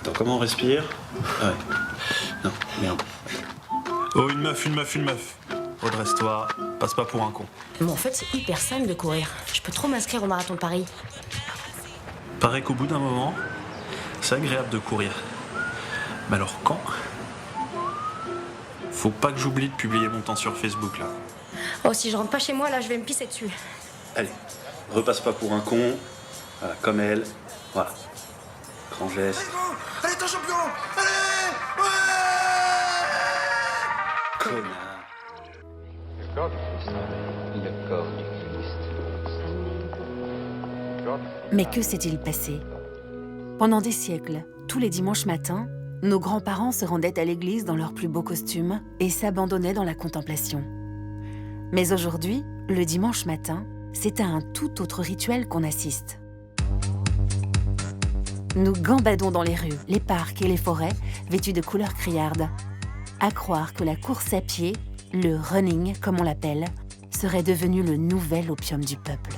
Attends, comment on respire? Ah ouais. Non, merde. Oh, une meuf. Redresse-toi, passe pas pour un con. Mais en fait, c'est hyper simple de courir. Je peux trop m'inscrire au marathon de Paris. Paraît qu'au bout d'un moment, c'est agréable de courir. Mais alors quand? Faut pas que j'oublie de publier mon temps sur Facebook, là. Oh, si je rentre pas chez moi, là, je vais me pisser dessus. Allez, repasse pas pour un con. Voilà, comme elle. Voilà. Grand geste. Allez, ton champion! Allez! Ouais! Connard. Le corps du Christ. Le corps du Christ. Mais que s'est-il passé? Pendant des siècles, tous les dimanches matins, nos grands-parents se rendaient à l'église dans leurs plus beaux costumes et s'abandonnaient dans la contemplation. Mais aujourd'hui, le dimanche matin, c'est à un tout autre rituel qu'on assiste. Nous gambadons dans les rues, les parcs et les forêts, vêtus de couleurs criardes. À croire que la course à pied, le running comme on l'appelle, serait devenu le nouvel opium du peuple.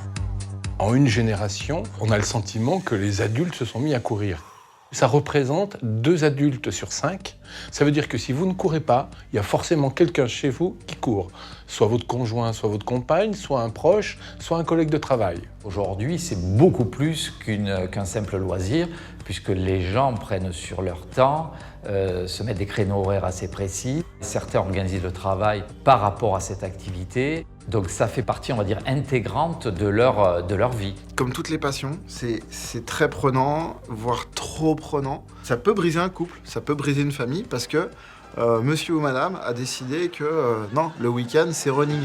En une génération, on a le sentiment que les adultes se sont mis à courir. Ça représente 2 adultes sur 5. Ça veut dire que si vous ne courez pas, il y a forcément quelqu'un chez vous qui court. Soit votre conjoint, soit votre compagne, soit un proche, soit un collègue de travail. Aujourd'hui, c'est beaucoup plus qu'un simple loisir, puisque les gens prennent sur leur temps, se mettent des créneaux horaires assez précis. Certains organisent le travail par rapport à cette activité. Donc ça fait partie, on va dire, intégrante de leur vie. Comme toutes les passions, c'est très prenant, voire trop prenant. Ça peut briser un couple, ça peut briser une famille, parce que monsieur ou madame a décidé que non, le week-end, c'est running.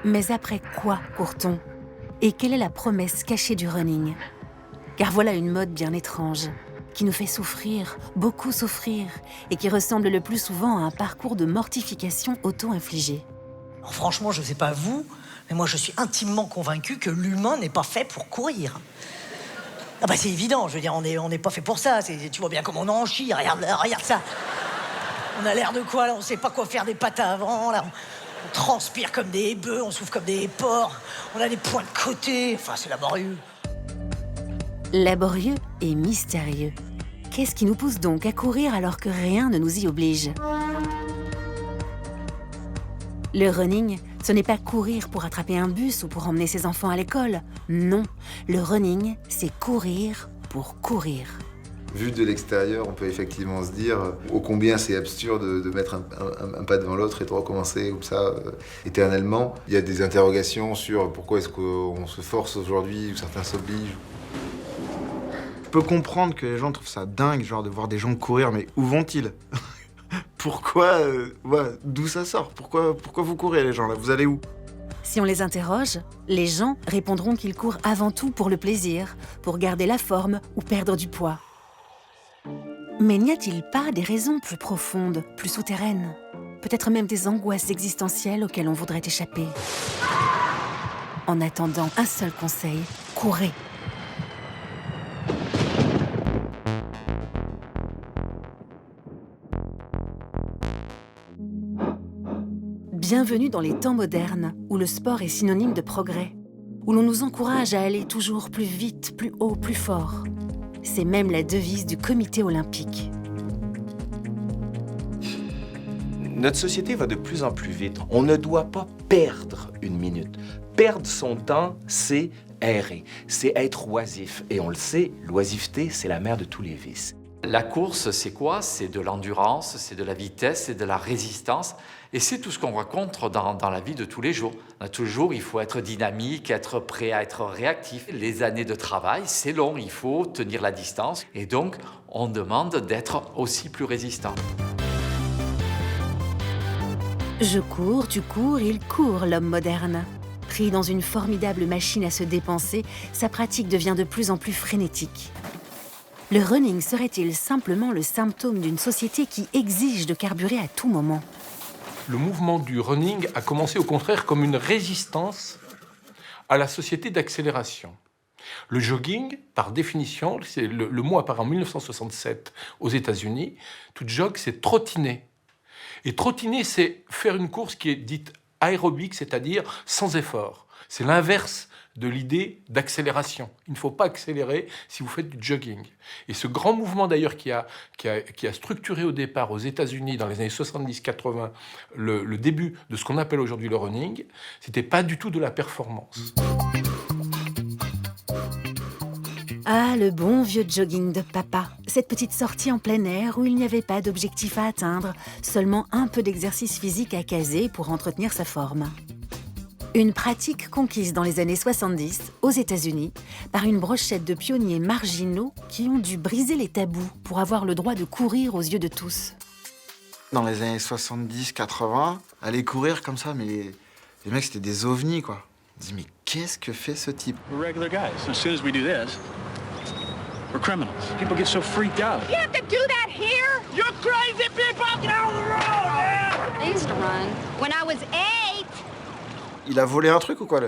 Mais après quoi court-on? Et quelle est la promesse cachée du running? Car voilà une mode bien étrange, qui nous fait souffrir, beaucoup souffrir, et qui ressemble le plus souvent à un parcours de mortification auto-infligée. Alors franchement, je sais pas vous, mais moi je suis intimement convaincu que l'humain n'est pas fait pour courir. Ah bah c'est évident, je veux dire, on n'est pas fait pour ça. Tu vois bien comment on en chie, regarde ça. On a l'air de quoi là? On sait pas quoi faire des pattes à avant, là. On transpire comme des bœufs, on souffle comme des porcs, on a des points de côté, enfin c'est laborieux. Laborieux et mystérieux. Qu'est-ce qui nous pousse donc à courir alors que rien ne nous y oblige? Le running, ce n'est pas courir pour attraper un bus ou pour emmener ses enfants à l'école. Non, le running, c'est courir pour courir. Vu de l'extérieur, on peut effectivement se dire ô combien c'est absurde de mettre un pas devant l'autre et de recommencer comme ça éternellement. Il y a des interrogations sur pourquoi est-ce qu'on se force aujourd'hui ou certains s'obligent. Je peux comprendre que les gens trouvent ça dingue, genre de voir des gens courir, mais où vont-ils? Pourquoi d'où ça sort? Pourquoi vous courez les gens là? Vous allez où? Si on les interroge, les gens répondront qu'ils courent avant tout pour le plaisir, pour garder la forme ou perdre du poids. Mais n'y a-t-il pas des raisons plus profondes, plus souterraines? Peut-être même des angoisses existentielles auxquelles on voudrait échapper? En attendant, un seul conseil, courez. Bienvenue dans les temps modernes, où le sport est synonyme de progrès, où l'on nous encourage à aller toujours plus vite, plus haut, plus fort. C'est même la devise du comité olympique. Notre société va de plus en plus vite. On ne doit pas perdre une minute. Perdre son temps, c'est errer, c'est être oisif. Et on le sait, l'oisiveté, c'est la mère de tous les vices. La course, c'est quoi? C'est de l'endurance, c'est de la vitesse, c'est de la résistance. Et c'est tout ce qu'on rencontre dans la vie de tous les jours. Dans tous les jours, il faut être dynamique, être prêt à être réactif. Les années de travail, c'est long, il faut tenir la distance. Et donc, on demande d'être aussi plus résistant. Je cours, tu cours, il court, l'homme moderne. Pris dans une formidable machine à se dépenser, sa pratique devient de plus en plus frénétique. Le running serait-il simplement le symptôme d'une société qui exige de carburer à tout moment? Le mouvement du running a commencé au contraire comme une résistance à la société d'accélération. Le jogging, par définition, c'est le mot apparu en 1967 aux États-Unis, tout jog, c'est trottiner. Et trottiner, c'est faire une course qui est dite aérobique, c'est-à-dire sans effort. C'est l'inverse de l'idée d'accélération. Il ne faut pas accélérer si vous faites du jogging. Et ce grand mouvement d'ailleurs qui a structuré au départ aux États-Unis dans les années 70-80 le début de ce qu'on appelle aujourd'hui le running, c'était pas du tout de la performance. Ah, le bon vieux jogging de papa. Cette petite sortie en plein air où il n'y avait pas d'objectif à atteindre, seulement un peu d'exercice physique à caser pour entretenir sa forme. Une pratique conquise dans les années 70 aux États-Unis par une brochette de pionniers marginaux qui ont dû briser les tabous pour avoir le droit de courir aux yeux de tous. Dans les années 70-80, aller courir comme ça, mais les mecs c'était des ovnis quoi. On se dit mais qu'est-ce que fait ce type? We're regular guys. As soon as we do this, we're criminals. People get so freaked out. You have to do that here? You crazy people! Get out of the road, man! I used to run when I was 8. Il a volé un truc ou quoi,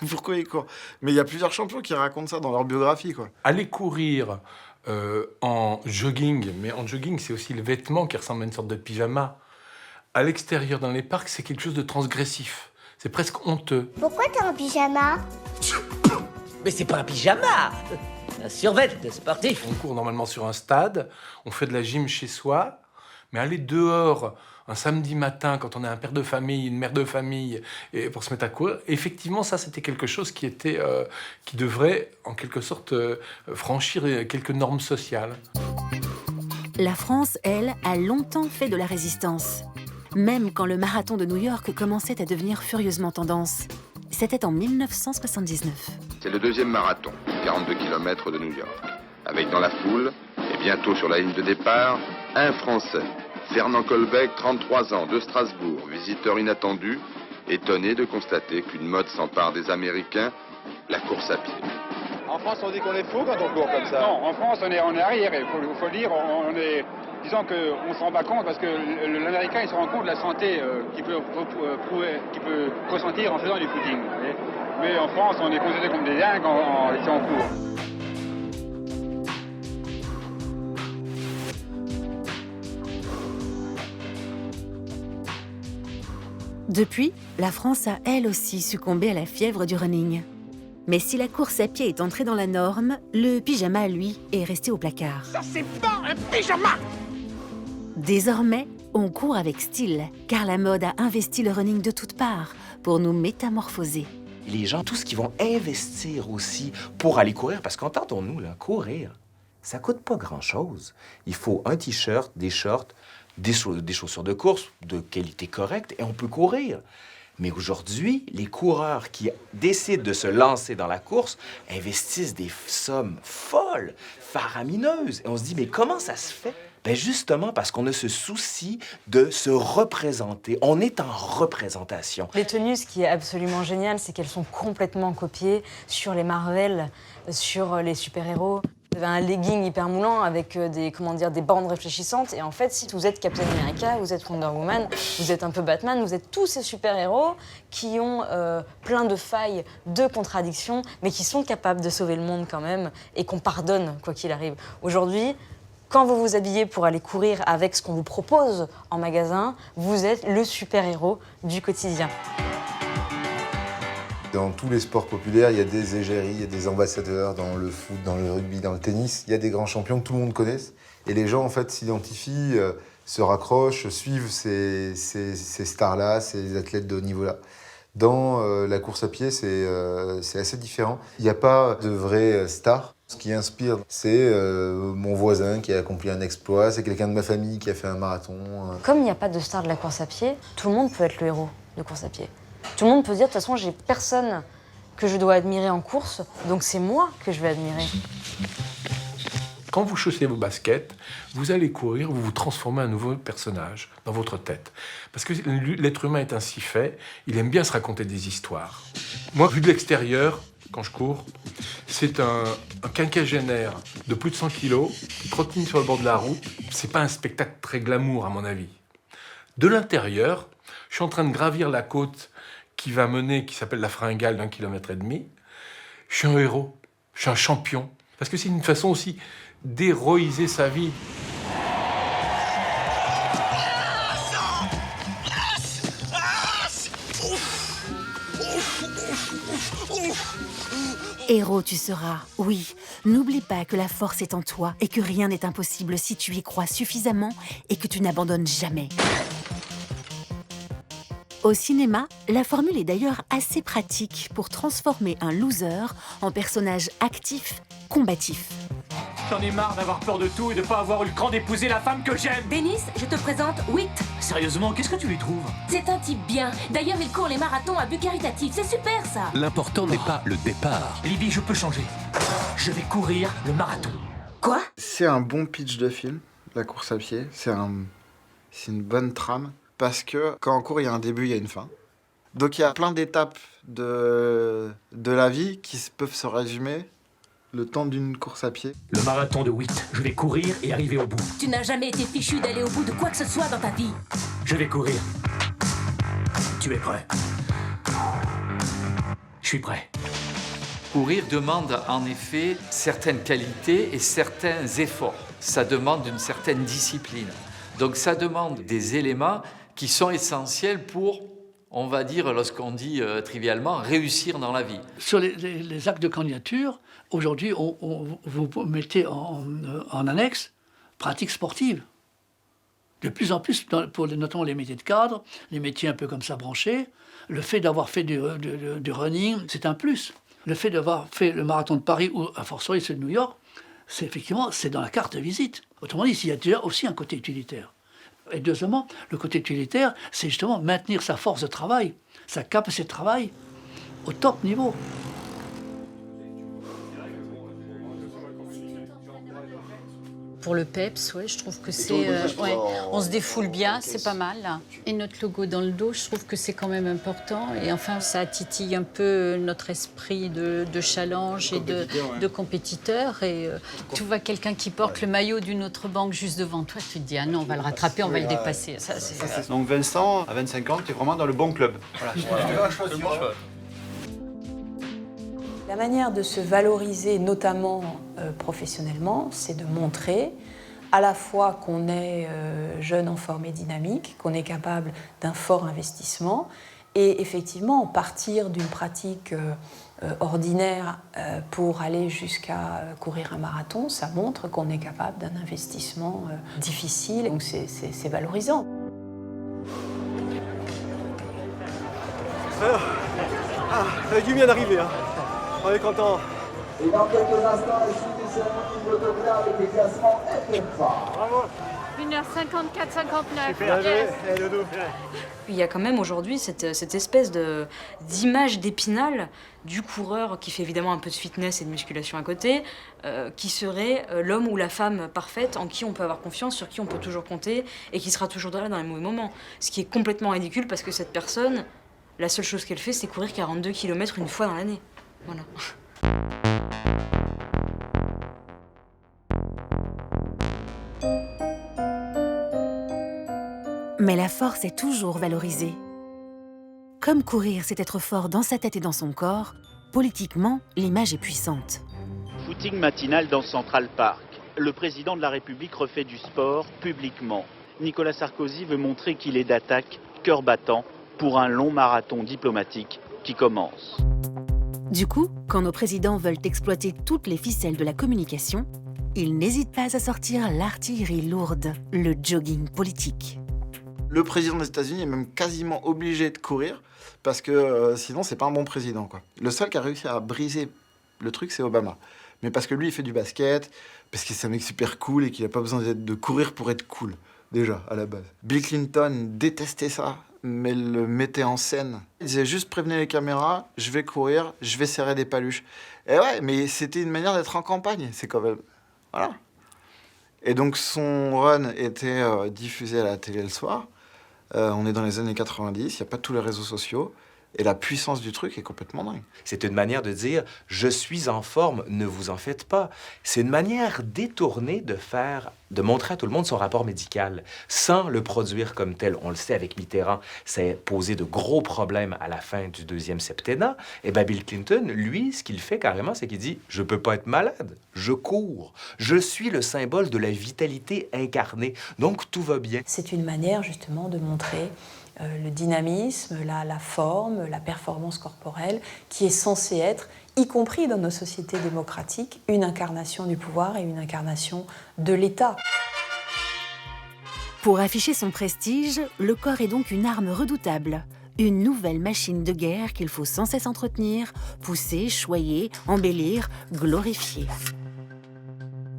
Pourquoi il court? Mais il y a plusieurs champions qui racontent ça dans leur biographie, quoi. Aller courir en jogging, mais en jogging, c'est aussi le vêtement qui ressemble à une sorte de pyjama. À l'extérieur, dans les parcs, c'est quelque chose de transgressif. C'est presque honteux. Pourquoi t'es en pyjama? Mais c'est pas un pyjama! Un survêt de sportif. On court normalement sur un stade, on fait de la gym chez soi, mais aller dehors un samedi matin, quand on est un père de famille, une mère de famille, et pour se mettre à courir, effectivement, ça, c'était quelque chose qui devrait, en quelque sorte, franchir quelques normes sociales. La France, elle, a longtemps fait de la résistance. Même quand le marathon de New York commençait à devenir furieusement tendance. C'était en 1979. C'est le deuxième marathon, 42 km de New York. Avec dans la foule, et bientôt sur la ligne de départ, un Français. Fernand Colbeck, 33 ans, de Strasbourg, visiteur inattendu, étonné de constater qu'une mode s'empare des Américains, la course à pied. En France, on dit qu'on est fou quand on court comme ça. Non, en France, on est arrière. Il faut le dire, disons qu'on ne se rend pas compte parce que l'Américain, il se rend compte de la santé qu'il peut ressentir en faisant du footing. Mais en France, on est considéré comme des dingues en étant en cours. Depuis, la France a elle aussi succombé à la fièvre du running. Mais si la course à pied est entrée dans la norme, le pyjama, lui, est resté au placard. Ça, c'est pas un pyjama! Désormais, on court avec style, car la mode a investi le running de toutes parts pour nous métamorphoser. Les gens, tous qui vont investir aussi pour aller courir, parce qu'entendons-nous, là, courir, ça coûte pas grand-chose. Il faut un t-shirt, des shorts, des chaussures de course de qualité correcte et on peut courir. Mais aujourd'hui, les coureurs qui décident de se lancer dans la course investissent des sommes folles, faramineuses. Et on se dit, mais comment ça se fait? Ben justement parce qu'on a ce souci de se représenter. On est en représentation. Les tenues, ce qui est absolument génial, c'est qu'elles sont complètement copiées sur les Marvel, sur les super-héros. Vous avez un legging hyper moulant avec des bandes réfléchissantes. Et en fait, si vous êtes Captain America, vous êtes Wonder Woman, vous êtes un peu Batman, vous êtes tous ces super-héros qui ont plein de failles, de contradictions, mais qui sont capables de sauver le monde quand même et qu'on pardonne quoi qu'il arrive. Aujourd'hui, quand vous vous habillez pour aller courir avec ce qu'on vous propose en magasin, vous êtes le super-héros du quotidien. Dans tous les sports populaires, il y a des égéries, il y a des ambassadeurs dans le foot, dans le rugby, dans le tennis. Il y a des grands champions que tout le monde connaît. Et les gens, en fait, s'identifient, se raccrochent, suivent ces stars-là, ces athlètes de haut niveau-là. Dans la course à pied, c'est assez différent. Il n'y a pas de vraie star. Ce qui inspire, c'est mon voisin qui a accompli un exploit, c'est quelqu'un de ma famille qui a fait un marathon. Comme il n'y a pas de star de la course à pied, tout le monde peut être le héros de course à pied. Tout le monde peut dire, de toute façon, j'ai personne que je dois admirer en course, donc c'est moi que je vais admirer. Quand vous chaussez vos baskets, vous allez courir, vous vous transformez en un nouveau personnage dans votre tête. Parce que l'être humain est ainsi fait, il aime bien se raconter des histoires. Moi, vu de l'extérieur, quand je cours, c'est un quinquagénaire de plus de 100 kilos qui trottine sur le bord de la route. C'est pas un spectacle très glamour, à mon avis. De l'intérieur, je suis en train de gravir la côte qui s'appelle la Fringale d'1,5 km. Je suis un héros, je suis un champion. Parce que c'est une façon aussi d'héroïser sa vie. Héros tu seras, oui. N'oublie pas que la force est en toi et que rien n'est impossible si tu y crois suffisamment et que tu n'abandonnes jamais. Au cinéma, la formule est d'ailleurs assez pratique pour transformer un loser en personnage actif, combatif. J'en ai marre d'avoir peur de tout et de pas avoir eu le cran d'épouser la femme que j'aime. Denis, je te présente Whit. Sérieusement, qu'est-ce que tu lui trouves? C'est un type bien. D'ailleurs, il court les marathons à but caritatif. C'est super, ça. L'important n'est pas le départ. Libby, je peux changer. Je vais courir le marathon. Quoi? C'est un bon pitch de film, la course à pied. C'est une bonne trame. Parce que quand on court, il y a un début, il y a une fin. Donc il y a plein d'étapes de la vie qui peuvent se résumer le temps d'une course à pied. Le marathon de Whit. Je vais courir et arriver au bout. Tu n'as jamais été fichu d'aller au bout de quoi que ce soit dans ta vie. Je vais courir. Tu es prêt? Je suis prêt. Courir demande en effet certaines qualités et certains efforts. Ça demande une certaine discipline. Donc ça demande des éléments qui sont essentiels pour, on va dire, lorsqu'on dit trivialement, réussir dans la vie. Sur les actes de candidature, aujourd'hui, vous mettez en annexe pratique sportive. De plus en plus, pour notamment les métiers de cadre, les métiers un peu comme ça branchés, le fait d'avoir fait du running, c'est un plus. Le fait d'avoir fait le marathon de Paris ou, à fortiori, celui de New York, c'est dans la carte de visite. Autrement dit, il y a déjà aussi un côté utilitaire. Et deuxièmement, le côté utilitaire, c'est justement maintenir sa force de travail, sa capacité de travail au top niveau. Pour le PEPS, ouais, je trouve que c'est... ouais, on se défoule bien, c'est pas mal. Et notre logo dans le dos, je trouve que c'est quand même important. Et enfin, ça titille un peu notre esprit de challenge et de compétiteur. Et tu vois quelqu'un qui porte le maillot d'une autre banque juste devant toi, tu te dis, ah non, on va le rattraper, on va le dépasser. Ça, Donc Vincent, à 25 ans, tu es vraiment dans le bon club. Voilà. La manière de se valoriser, notamment professionnellement, c'est de montrer à la fois qu'on est jeune, en forme et dynamique, qu'on est capable d'un fort investissement, et effectivement partir d'une pratique ordinaire pour aller jusqu'à courir un marathon, ça montre qu'on est capable d'un investissement difficile, donc c'est valorisant. Ça a du bien d'arriver, hein. On est content. Et dans quelques instants, la suite des cérémonies de l'autographe avec les classements FFA. Bravo. 1h54-59. Super, Il y a quand même aujourd'hui cette espèce d'image d'Épinal du coureur qui fait évidemment un peu de fitness et de musculation à côté, qui serait l'homme ou la femme parfaite en qui on peut avoir confiance, sur qui on peut toujours compter et qui sera toujours là dans les mauvais moments. Ce qui est complètement ridicule parce que cette personne, la seule chose qu'elle fait, c'est courir 42 km une fois dans l'année. Voilà. Mais la force est toujours valorisée. Comme courir, c'est être fort dans sa tête et dans son corps, politiquement, l'image est puissante. Footing matinal dans Central Park. Le président de la République refait du sport publiquement. Nicolas Sarkozy veut montrer qu'il est d'attaque, cœur battant, pour un long marathon diplomatique qui commence. Du coup, quand nos présidents veulent exploiter toutes les ficelles de la communication, ils n'hésitent pas à sortir l'artillerie lourde, le jogging politique. Le président des États-Unis est même quasiment obligé de courir parce que sinon c'est pas un bon président, quoi. Le seul qui a réussi à briser le truc, c'est Obama. Mais parce que lui, il fait du basket, parce que c'est un mec super cool et qu'il n'a pas besoin de courir pour être cool, déjà, à la base. Bill Clinton détestait ça, mais le mettait en scène. Il disait juste prévenez les caméras, je vais courir, je vais serrer des paluches. Et ouais, mais c'était une manière d'être en campagne, c'est quand même... Voilà. Et donc son run était diffusé à la télé le soir. On est dans les années 90, il n'y a pas tous les réseaux sociaux. Et la puissance du truc est complètement dingue. C'est une manière de dire « je suis en forme, ne vous en faites pas ». C'est une manière détournée de montrer à tout le monde son rapport médical, sans le produire comme tel. On le sait avec Mitterrand, ça a posé de gros problèmes à la fin du deuxième septennat. Et bien Bill Clinton, lui, ce qu'il fait carrément, c'est qu'il dit « je peux pas être malade, je cours. Je suis le symbole de la vitalité incarnée, donc tout va bien ». C'est une manière justement de montrer le dynamisme, la forme, la performance corporelle, qui est censée être, y compris dans nos sociétés démocratiques, une incarnation du pouvoir et une incarnation de l'État. Pour afficher son prestige, le corps est donc une arme redoutable. Une nouvelle machine de guerre qu'il faut sans cesse entretenir, pousser, choyer, embellir, glorifier.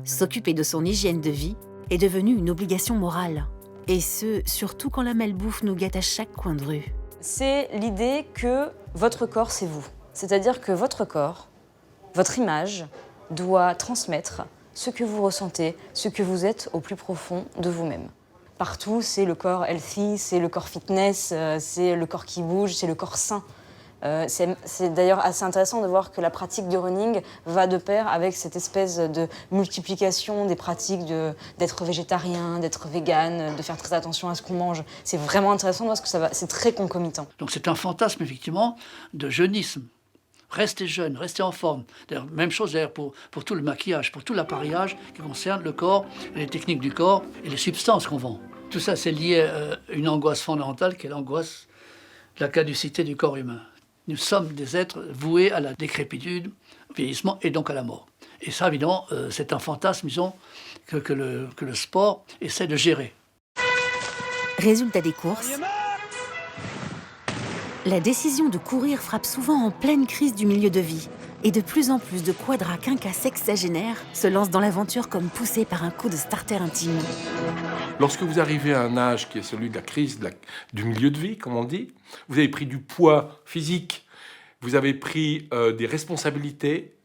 S'occuper de son hygiène de vie est devenu une obligation morale. Et ce, surtout quand la malbouffe nous guette à chaque coin de rue. C'est l'idée que votre corps, c'est vous. C'est-à-dire que votre corps, votre image, doit transmettre ce que vous ressentez, ce que vous êtes au plus profond de vous-même. Partout, c'est le corps healthy, c'est le corps fitness, c'est le corps qui bouge, c'est le corps sain. C'est d'ailleurs assez intéressant de voir que la pratique du running va de pair avec cette espèce de multiplication des pratiques d'être végétarien, d'être vegan, de faire très attention à ce qu'on mange. C'est vraiment intéressant de voir ce que c'est très concomitant. Donc c'est un fantasme effectivement de jeunisme. Restez jeune, restez en forme. Même chose d'ailleurs pour tout le maquillage, pour tout l'appareillage qui concerne le corps, les techniques du corps et les substances qu'on vend. Tout ça, c'est lié à une angoisse fondamentale qui est l'angoisse de la caducité du corps humain. Nous sommes des êtres voués à la décrépitude, au vieillissement et donc à la mort. Et ça, évidemment, c'est un fantasme, disons, que le sport essaie de gérer. Résultat des courses. La décision de courir frappe souvent en pleine crise du milieu de vie. Et de plus en plus de quadras quinquas sexagénaires se lancent dans l'aventure comme poussés par un coup de starter intime. Lorsque vous arrivez à un âge qui est celui de la crise du milieu de vie, comme on dit, vous avez pris du poids physique, vous avez pris des responsabilités,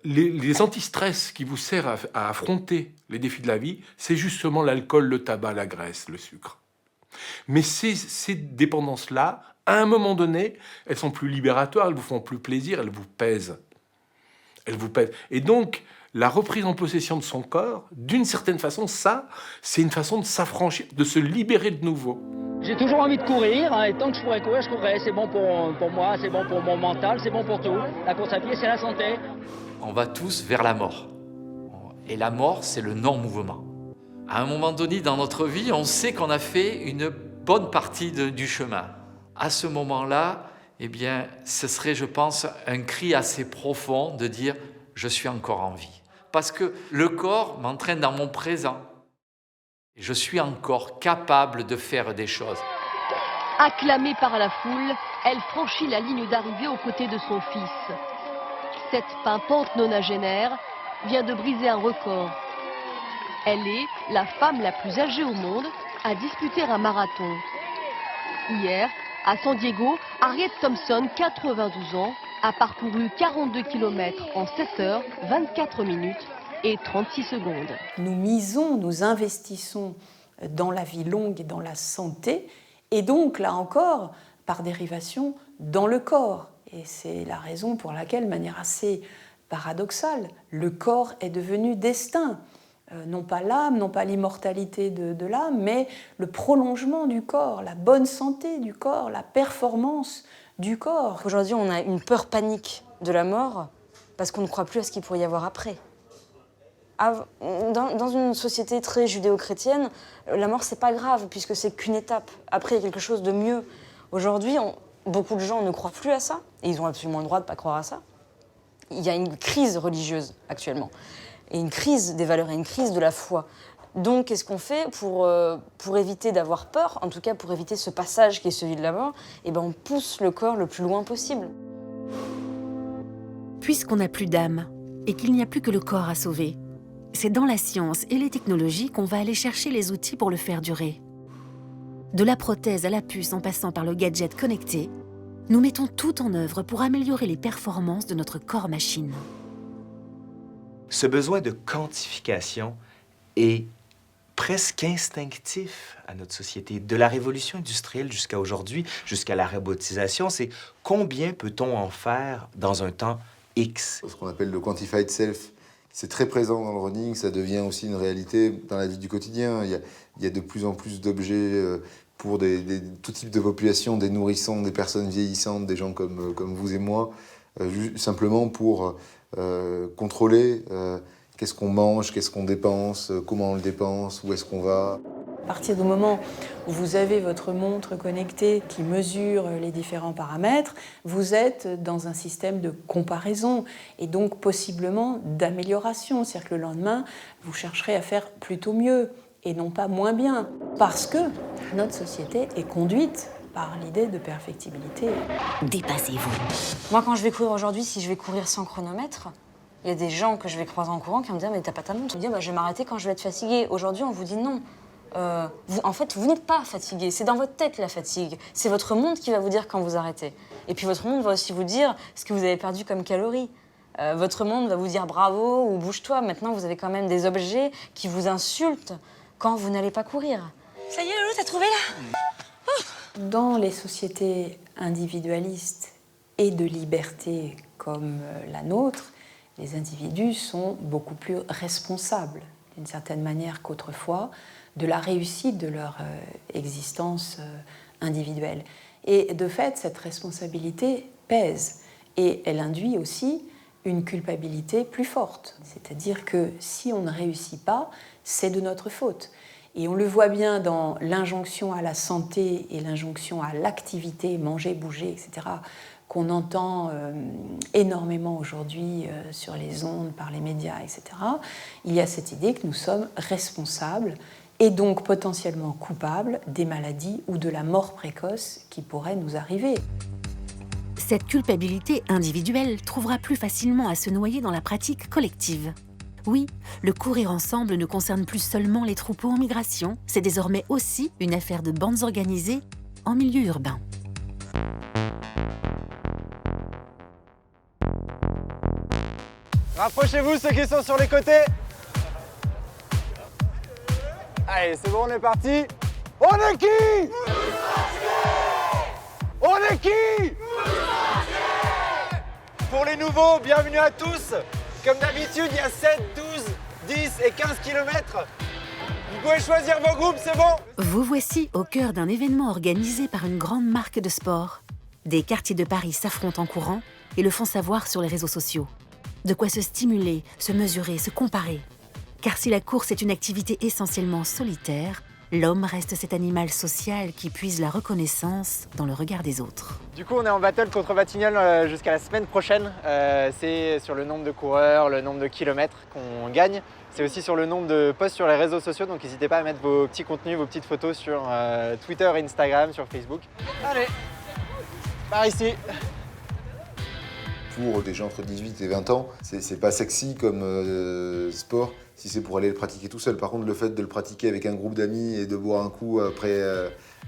les antistress qui vous servent à affronter les défis de la vie, c'est justement l'alcool, le tabac, la graisse, le sucre. Mais ces dépendances-là, à un moment donné, elles sont plus libératoires, elles vous font plus plaisir, elles vous pèsent. Elles vous pèsent. Et donc, la reprise en possession de son corps, d'une certaine façon, ça, c'est une façon de s'affranchir, de se libérer de nouveau. J'ai toujours envie de courir, hein, et tant que je pourrais courir, je courrais. C'est bon pour moi, c'est bon pour mon mental, c'est bon pour tout. La course à pied, c'est la santé. On va tous vers la mort. Et la mort, c'est le non-mouvement. À un moment donné dans notre vie, on sait qu'on a fait une bonne partie du chemin. À ce moment-là, eh bien, ce serait, je pense, un cri assez profond de dire « je suis encore en vie ». Parce que le corps m'entraîne dans mon présent. Je suis encore capable de faire des choses. Acclamée par la foule, elle franchit la ligne d'arrivée aux côtés de son fils. Cette pimpante nonagénaire vient de briser un record. Elle est la femme la plus âgée au monde à disputer un marathon. Hier, à San Diego, Harriet Thompson, 92 ans, a parcouru 42 km en 7 heures, 24 minutes et 36 secondes. Nous investissons dans la vie longue et dans la santé, et donc, là encore, par dérivation, dans le corps. Et c'est la raison pour laquelle, de manière assez paradoxale, le corps est devenu destin. Non pas l'âme, non pas l'immortalité de l'âme, mais le prolongement du corps, la bonne santé du corps, la performance du corps. Aujourd'hui, on a une peur panique de la mort parce qu'on ne croit plus à ce qu'il pourrait y avoir après. Dans une société très judéo-chrétienne, la mort, c'est pas grave puisque c'est qu'une étape. Après, il y a quelque chose de mieux. Aujourd'hui, beaucoup de gens ne croient plus à ça et ils ont absolument le droit de ne pas croire à ça. Il y a une crise religieuse actuellement. Et une crise des valeurs et une crise de la foi. Donc, qu'est-ce qu'on fait pour éviter d'avoir peur, en tout cas pour éviter ce passage qui est celui de la mort? Eh ben, on pousse le corps le plus loin possible. Puisqu'on n'a plus d'âme et qu'il n'y a plus que le corps à sauver, c'est dans la science et les technologies qu'on va aller chercher les outils pour le faire durer. De la prothèse à la puce en passant par le gadget connecté, nous mettons tout en œuvre pour améliorer les performances de notre corps-machine. Ce besoin de quantification est presque instinctif à notre société. De la révolution industrielle jusqu'à aujourd'hui, jusqu'à la robotisation, c'est combien peut-on en faire dans un temps X? Ce qu'on appelle le quantified self, c'est très présent dans le running, ça devient aussi une réalité dans la vie du quotidien. Il y a de plus en plus d'objets pour tout type de population, des nourrissons, des personnes vieillissantes, des gens comme vous et moi, simplement pour contrôler qu'est-ce qu'on mange, qu'est-ce qu'on dépense, comment on le dépense, où est-ce qu'on va. À partir du moment où vous avez votre montre connectée qui mesure les différents paramètres, vous êtes dans un système de comparaison et donc possiblement d'amélioration. C'est-à-dire que le lendemain, vous chercherez à faire plutôt mieux et non pas moins bien. Parce que notre société est conduite par l'idée de perfectibilité. Dépassez-vous. Moi, quand je vais courir aujourd'hui, si je vais courir sans chronomètre, il y a des gens que je vais croiser en courant qui vont me dire « mais t'as pas ta montre ?» Je vais me dire je vais m'arrêter quand je vais être fatiguée. Aujourd'hui, on vous dit non. En fait, vous n'êtes pas fatigué. C'est dans votre tête la fatigue. C'est votre montre qui va vous dire quand vous arrêtez. Et puis votre montre va aussi vous dire ce que vous avez perdu comme calories. Votre montre va vous dire bravo ou bouge-toi. Maintenant, vous avez quand même des objets qui vous insultent quand vous n'allez pas courir. Ça y est, Loulou, t'as trouvé là? Dans les sociétés individualistes et de liberté comme la nôtre, les individus sont beaucoup plus responsables, d'une certaine manière qu'autrefois, de la réussite de leur existence individuelle. Et de fait, cette responsabilité pèse et elle induit aussi une culpabilité plus forte. C'est-à-dire que si on ne réussit pas, c'est de notre faute. Et on le voit bien dans l'injonction à la santé et l'injonction à l'activité, manger, bouger, etc., qu'on entend énormément aujourd'hui sur les ondes, par les médias, etc. Il y a cette idée que nous sommes responsables et donc potentiellement coupables des maladies ou de la mort précoce qui pourrait nous arriver. Cette culpabilité individuelle trouvera plus facilement à se noyer dans la pratique collective. Oui, le courir ensemble ne concerne plus seulement les troupeaux en migration, c'est désormais aussi une affaire de bandes organisées en milieu urbain. Rapprochez-vous ceux qui sont sur les côtés. Allez, c'est bon, on est parti. On est qui? On est qui? Pour les nouveaux, bienvenue à tous. Comme d'habitude, il y a 7, 12, 10 et 15 km. Vous pouvez choisir vos groupes, c'est bon? Vous voici au cœur d'un événement organisé par une grande marque de sport. Des quartiers de Paris s'affrontent en courant et le font savoir sur les réseaux sociaux. De quoi se stimuler, se mesurer, se comparer. Car si la course est une activité essentiellement solitaire, l'homme reste cet animal social qui puise la reconnaissance dans le regard des autres. Du coup, on est en battle contre Batignolles jusqu'à la semaine prochaine. C'est sur le nombre de coureurs, le nombre de kilomètres qu'on gagne. C'est aussi sur le nombre de posts sur les réseaux sociaux, donc n'hésitez pas à mettre vos petits contenus, vos petites photos sur Twitter, Instagram, sur Facebook. Allez, par ici. Pour des gens entre 18 et 20 ans, c'est pas sexy comme sport si c'est pour aller le pratiquer tout seul. Par contre, le fait de le pratiquer avec un groupe d'amis et de boire un coup après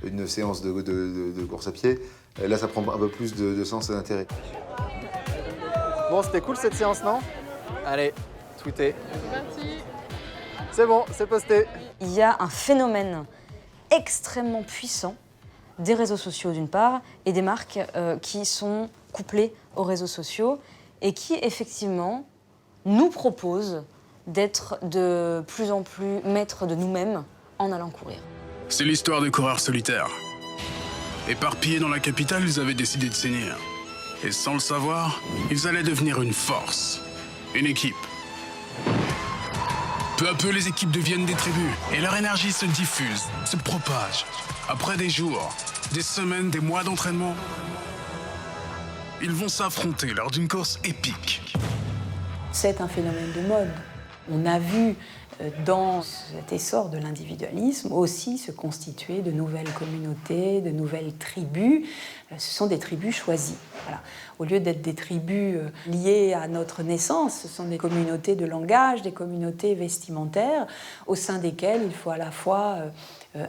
une séance de course à pied, là ça prend un peu plus de sens et d'intérêt. Bon, c'était cool cette séance, non? Allez, tweetez. C'est bon, c'est posté. Il y a un phénomène extrêmement puissant des réseaux sociaux d'une part et des marques qui sont couplées aux réseaux sociaux et qui effectivement nous proposent d'être de plus en plus maîtres de nous-mêmes en allant courir. C'est l'histoire des coureurs solitaires. Éparpillés dans la capitale, ils avaient décidé de s'unir. Et sans le savoir, ils allaient devenir une force, une équipe. Peu à peu, les équipes deviennent des tribus et leur énergie se diffuse, se propage. Après des jours, des semaines, des mois d'entraînement, ils vont s'affronter lors d'une course épique. C'est un phénomène de mode. On a vu dans cet essor de l'individualisme aussi se constituer de nouvelles communautés, de nouvelles tribus. Ce sont des tribus choisies. Voilà. Au lieu d'être des tribus liées à notre naissance, ce sont des communautés de langage, des communautés vestimentaires, au sein desquelles il faut à la fois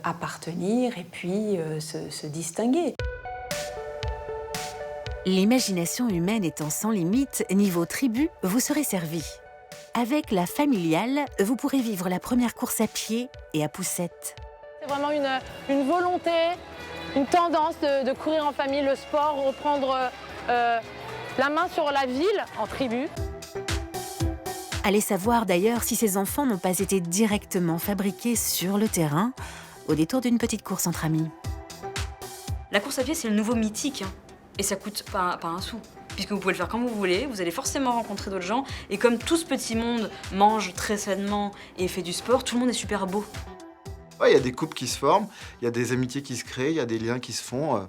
appartenir et puis se distinguer. L'imagination humaine étant sans limite, niveau tribu, vous serez servi. Avec la familiale, vous pourrez vivre la première course à pied et à poussette. C'est vraiment une volonté, une tendance de courir en famille, le sport, reprendre la main sur la ville en tribu. Allez savoir d'ailleurs si ces enfants n'ont pas été directement fabriqués sur le terrain, au détour d'une petite course entre amis. La course à pied, c'est le nouveau mythique, hein, et ça coûte pas un sou. Puisque vous pouvez le faire quand vous voulez, vous allez forcément rencontrer d'autres gens, et comme tout ce petit monde mange très sainement et fait du sport, tout le monde est super beau. Ouais, il y a des couples qui se forment, il y a des amitiés qui se créent, il y a des liens qui se font.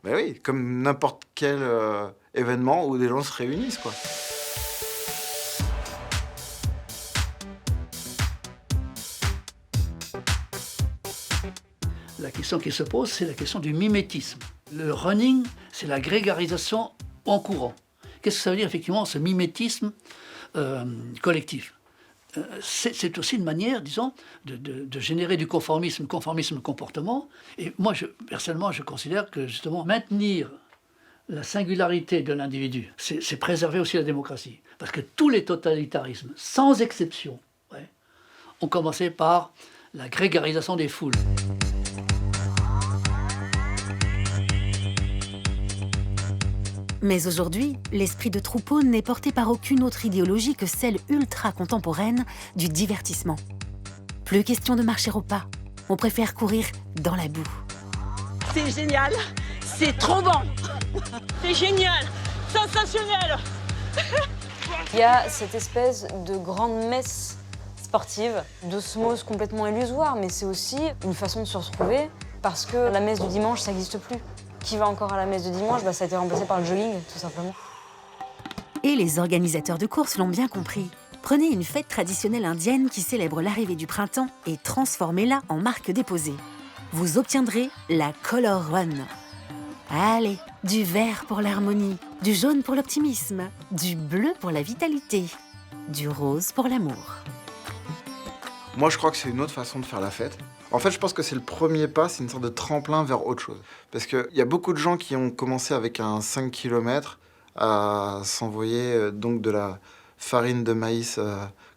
Ben oui, comme n'importe quel événement où des gens se réunissent, quoi. La question qui se pose, c'est la question du mimétisme. Le running, c'est la grégarisation en courant. Qu'est-ce que ça veut dire, effectivement, ce mimétisme collectif? C'est aussi une manière, disons, de générer du conformisme comportement. Et moi, personnellement, je considère que, justement, maintenir la singularité de l'individu, c'est préserver aussi la démocratie. Parce que tous les totalitarismes, sans exception, ont commencé par la grégarisation des foules. Mais aujourd'hui, l'esprit de troupeau n'est porté par aucune autre idéologie que celle ultra-contemporaine du divertissement. Plus question de marcher au pas, on préfère courir dans la boue. C'est génial, c'est trop bon, c'est génial, sensationnel. Il y a cette espèce de grande messe sportive, d'osmose complètement illusoire, mais c'est aussi une façon de se retrouver parce que la messe du dimanche, ça n'existe plus. Qui va encore à la messe de dimanche, ça a été remplacé par le jogging, tout simplement. Et les organisateurs de courses l'ont bien compris. Prenez une fête traditionnelle indienne qui célèbre l'arrivée du printemps et transformez-la en marque déposée. Vous obtiendrez la Color Run. Allez, du vert pour l'harmonie, du jaune pour l'optimisme, du bleu pour la vitalité, du rose pour l'amour. Moi, je crois que c'est une autre façon de faire la fête. En fait, je pense que c'est le premier pas, c'est une sorte de tremplin vers autre chose. Parce qu'il y a beaucoup de gens qui ont commencé avec un 5 km à s'envoyer donc de la farine de maïs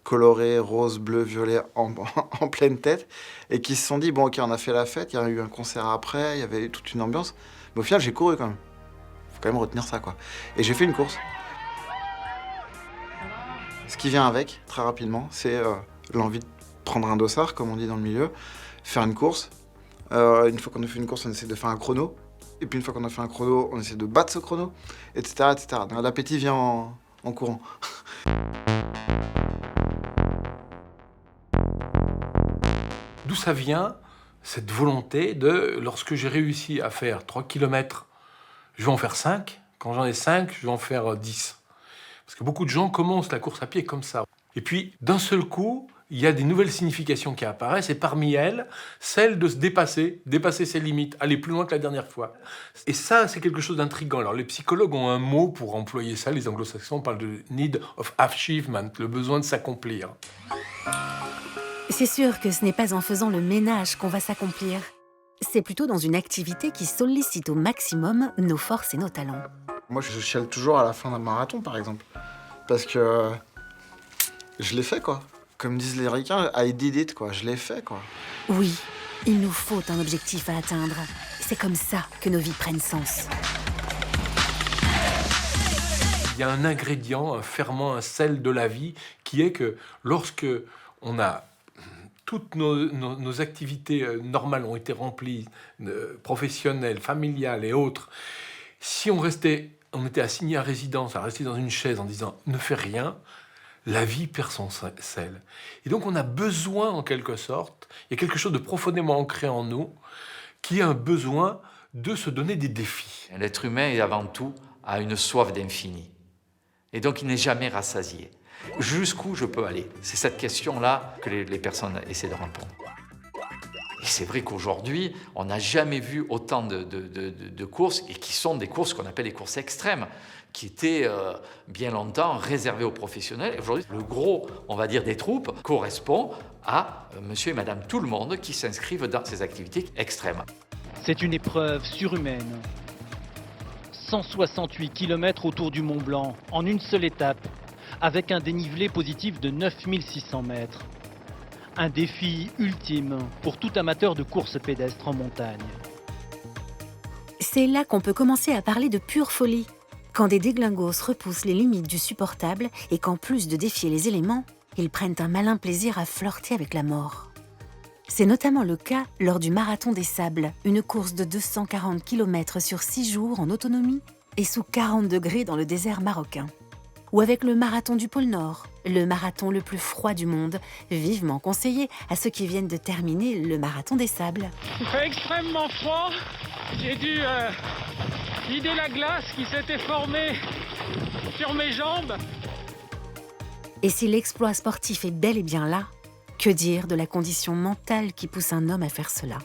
colorée, rose, bleu, violet, en pleine tête, et qui se sont dit, bon ok, on a fait la fête, il y a eu un concert après, il y avait toute une ambiance, mais au final, j'ai couru quand même. Faut quand même retenir ça, quoi. Et j'ai fait une course. Ce qui vient avec, très rapidement, c'est l'envie de prendre un dossard, comme on dit dans le milieu, faire une course. Une fois qu'on a fait une course, on essaie de faire un chrono. Et puis une fois qu'on a fait un chrono, on essaie de battre ce chrono, etc. etc. L'appétit vient en courant. D'où ça vient, cette volonté de, lorsque j'ai réussi à faire 3 km, je vais en faire 5. Quand j'en ai 5, je vais en faire 10. Parce que beaucoup de gens commencent la course à pied comme ça. Et puis, d'un seul coup, il y a des nouvelles significations qui apparaissent, et parmi elles, celle de se dépasser ses limites, aller plus loin que la dernière fois. Et ça, c'est quelque chose d'intriguant. Alors, les psychologues ont un mot pour employer ça, les anglo-saxons parlent de need of achievement, le besoin de s'accomplir. C'est sûr que ce n'est pas en faisant le ménage qu'on va s'accomplir. C'est plutôt dans une activité qui sollicite au maximum nos forces et nos talents. Moi, je chiale toujours à la fin d'un marathon, par exemple. Parce que je l'ai fait, quoi. Comme disent les ricains, I did it, quoi. Je l'ai fait, quoi. Oui, il nous faut un objectif à atteindre. C'est comme ça que nos vies prennent sens. Il y a un ingrédient, un ferment, un sel de la vie, qui est que lorsque on a toutes nos activités normales ont été remplies, professionnelles, familiales et autres, si on était assigné à résidence, à rester dans une chaise en disant « ne fais rien », la vie perd son sel. Et donc on a besoin, en quelque sorte, il y a quelque chose de profondément ancré en nous, qui a un besoin de se donner des défis. L'être humain, avant tout, a une soif d'infini. Et donc il n'est jamais rassasié. Jusqu'où je peux aller? C'est cette question-là que les personnes essaient de répondre. Et c'est vrai qu'aujourd'hui, on n'a jamais vu autant de courses, et qui sont des courses qu'on appelle les courses extrêmes, qui étaient bien longtemps réservées aux professionnels. Aujourd'hui, le gros, on va dire, des troupes correspond à monsieur et madame tout le monde qui s'inscrivent dans ces activités extrêmes. C'est une épreuve surhumaine. 168 km autour du Mont Blanc, en une seule étape, avec un dénivelé positif de 9600 mètres. Un défi ultime pour tout amateur de course pédestre en montagne. C'est là qu'on peut commencer à parler de pure folie. Quand des déglingos repoussent les limites du supportable et qu'en plus de défier les éléments, ils prennent un malin plaisir à flirter avec la mort. C'est notamment le cas lors du Marathon des Sables, une course de 240 km sur 6 jours en autonomie et sous 40 degrés dans le désert marocain. ou avec le marathon du pôle Nord, le marathon le plus froid du monde, vivement conseillé à ceux qui viennent de terminer le marathon des sables. Il fait extrêmement froid. J'ai dû vider la glace qui s'était formée sur mes jambes. Et si l'exploit sportif est bel et bien là, que dire de la condition mentale qui pousse un homme à faire cela?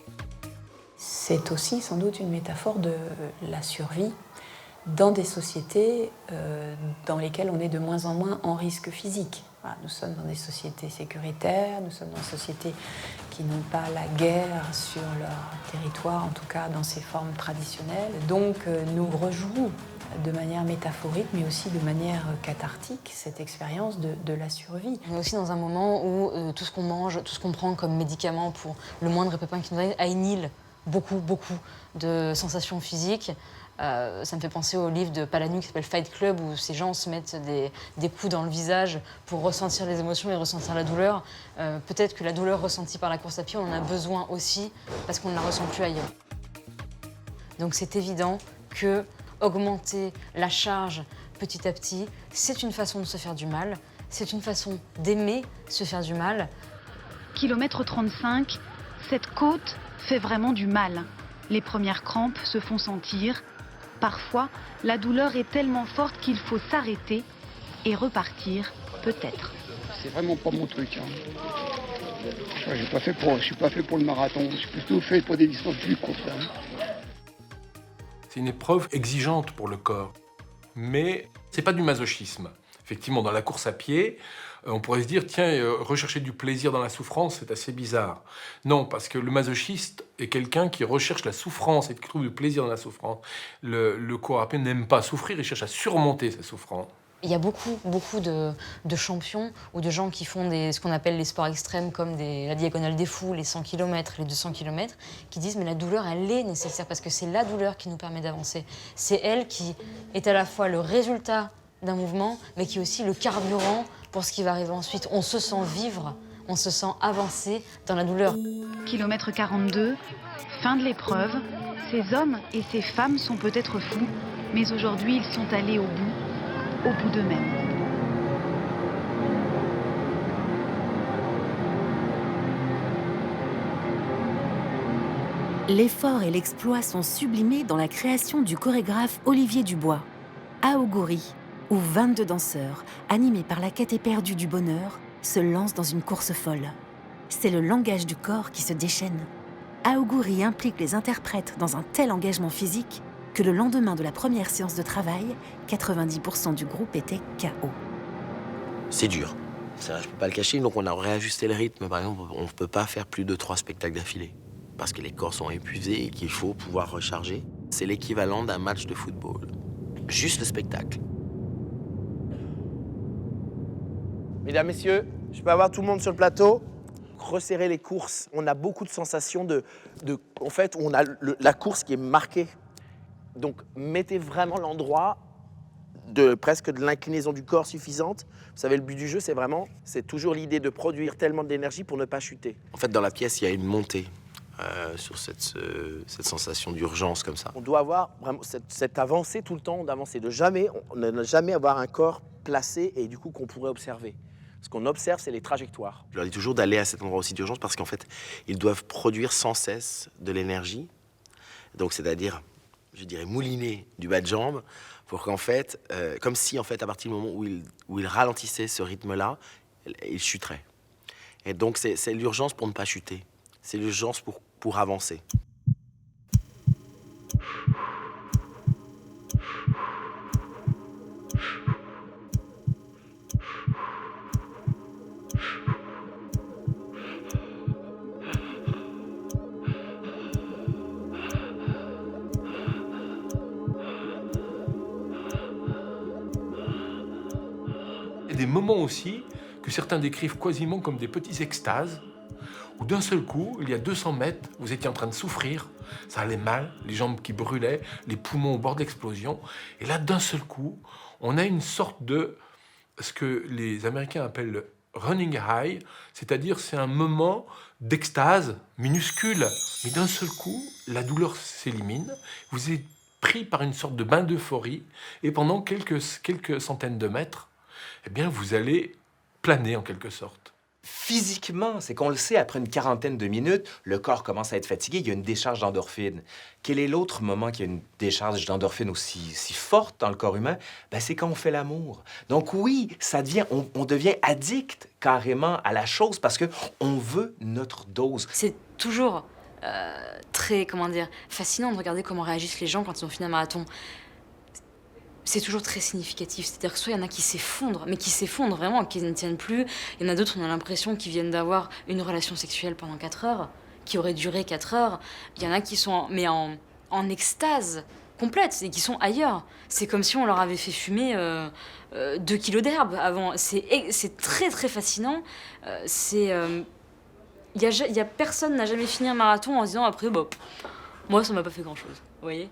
C'est aussi sans doute une métaphore de la survie dans des sociétés dans lesquelles on est de moins en moins en risque physique. Voilà, nous sommes dans des sociétés sécuritaires, nous sommes dans des sociétés qui n'ont pas la guerre sur leur territoire, en tout cas dans ses formes traditionnelles. Donc nous rejouons de manière métaphorique, mais aussi de manière cathartique, cette expérience de la survie. On est aussi dans un moment où tout ce qu'on mange, tout ce qu'on prend comme médicament pour le moindre pépin qui nous arrive, annihile beaucoup de sensations physiques. Ça me fait penser au livre de Palahniuk qui s'appelle Fight Club, où ces gens se mettent des coups dans le visage pour ressentir les émotions et ressentir la douleur. Peut-être que la douleur ressentie par la course à pied, on en a besoin aussi, parce qu'on ne la ressent plus ailleurs. Donc c'est évident que augmenter la charge petit à petit, c'est une façon de se faire du mal, c'est une façon d'aimer se faire du mal. Kilomètre 35, cette côte fait vraiment du mal. Les premières crampes se font sentir. Parfois, la douleur est tellement forte qu'il faut s'arrêter et repartir, peut-être. C'est vraiment pas mon truc. Je suis pas fait pour le marathon, je suis plutôt fait pour des distances plus courtes. C'est une épreuve exigeante pour le corps, mais c'est pas du masochisme. Effectivement, dans la course à pied, on pourrait se dire, tiens, rechercher du plaisir dans la souffrance, c'est assez bizarre. Non, parce que le masochiste est quelqu'un qui recherche la souffrance et qui trouve du plaisir dans la souffrance. Le coureur à pied n'aime pas souffrir, il cherche à surmonter sa souffrance. Il y a beaucoup de champions ou de gens qui font ce qu'on appelle les sports extrêmes, comme la diagonale des fous, les 100 km, les 200 km, qui disent mais la douleur, elle est nécessaire parce que c'est la douleur qui nous permet d'avancer. C'est elle qui est à la fois le résultat d'un mouvement, mais qui est aussi le carburant pour ce qui va arriver ensuite. On se sent vivre, on se sent avancer dans la douleur. Kilomètre 42, fin de l'épreuve. Ces hommes et ces femmes sont peut-être fous, mais aujourd'hui ils sont allés au bout d'eux-mêmes. L'effort et l'exploit sont sublimés dans la création du chorégraphe Olivier Dubois. Aoguri, où 22 danseurs, animés par la quête éperdue du bonheur, se lancent dans une course folle. C'est le langage du corps qui se déchaîne. Aoguri implique les interprètes dans un tel engagement physique que le lendemain de la première séance de travail, 90% du groupe était KO. C'est dur, ça, je ne peux pas le cacher, donc on a réajusté le rythme. Par exemple, on ne peut pas faire plus de 3 spectacles d'affilée, parce que les corps sont épuisés et qu'il faut pouvoir recharger. C'est l'équivalent d'un match de football, juste le spectacle. Mesdames, messieurs, je peux avoir tout le monde sur le plateau. Resserrer les courses, on a beaucoup de sensations en fait, on a la course qui est marquée. Donc, mettez vraiment l'endroit presque de l'inclinaison du corps suffisante. Vous savez, le but du jeu, c'est toujours l'idée de produire tellement d'énergie pour ne pas chuter. En fait, dans la pièce, il y a une montée sur cette sensation d'urgence comme ça. On doit avoir vraiment cette avancée tout le temps, d'avancer, de ne jamais avoir un corps placé et du coup qu'on pourrait observer. Ce qu'on observe, c'est les trajectoires. Je leur dis toujours d'aller à cet endroit aussi d'urgence parce qu'en fait, ils doivent produire sans cesse de l'énergie. Donc, c'est-à-dire, je dirais, mouliner du bas de jambe pour qu'en fait, comme si en fait, à partir du moment où ils ralentissaient ce rythme-là, ils chuteraient. Et donc, c'est l'urgence pour ne pas chuter. C'est l'urgence pour avancer. Des moments aussi que certains décrivent quasiment comme des petites extases, où d'un seul coup, il y a 200 mètres, vous étiez en train de souffrir, ça allait mal, les jambes qui brûlaient, les poumons au bord de l'explosion, et là, d'un seul coup, on a une sorte de, ce que les Américains appellent le running high, c'est-à-dire c'est un moment d'extase minuscule, mais d'un seul coup, la douleur s'élimine, vous êtes pris par une sorte de bain d'euphorie, et pendant quelques centaines de mètres, eh bien, vous allez planer en quelque sorte. Physiquement, c'est qu'on le sait, après une quarantaine de minutes, le corps commence à être fatigué, il y a une décharge d'endorphine. Quel est l'autre moment qu'il y a une décharge d'endorphine aussi forte dans le corps humain? Ben, c'est quand on fait l'amour. Donc oui, ça devient, on devient addict carrément à la chose parce qu'on veut notre dose. C'est toujours très, fascinant de regarder comment réagissent les gens quand ils ont fini un marathon. C'est toujours très significatif. C'est-à-dire que soit il y en a qui s'effondrent, mais qui s'effondrent vraiment, qui ne tiennent plus. Il y en a d'autres, on a l'impression qu'ils viennent d'avoir une relation sexuelle pendant 4 heures, qui aurait duré 4 heures. Il y en a qui sont en extase complète et qui sont ailleurs. C'est comme si on leur avait fait fumer 2 kilos d'herbe avant. C'est très très fascinant. Personne n'a jamais fini un marathon en se disant après, moi ça m'a pas fait grand-chose. Vous voyez?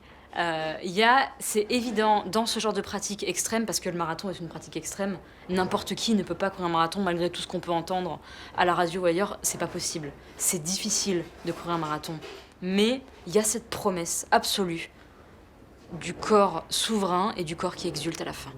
C'est évident dans ce genre de pratique extrême, parce que le marathon est une pratique extrême. N'importe qui ne peut pas courir un marathon malgré tout ce qu'on peut entendre à la radio ou ailleurs. C'est pas possible. C'est difficile de courir un marathon. Mais il y a cette promesse absolue du corps souverain et du corps qui exulte à la fin.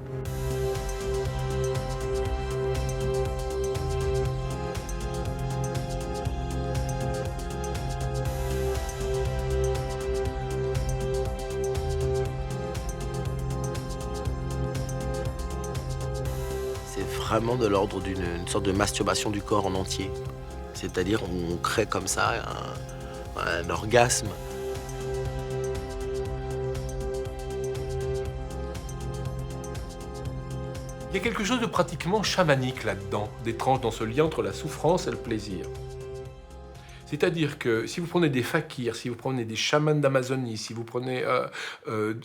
Vraiment de l'ordre d'une sorte de masturbation du corps en entier. C'est-à-dire on crée comme ça un orgasme. Il y a quelque chose de pratiquement chamanique là-dedans, d'étrange dans ce lien entre la souffrance et le plaisir. C'est-à-dire que si vous prenez des fakirs, si vous prenez des chamans d'Amazonie, si vous prenez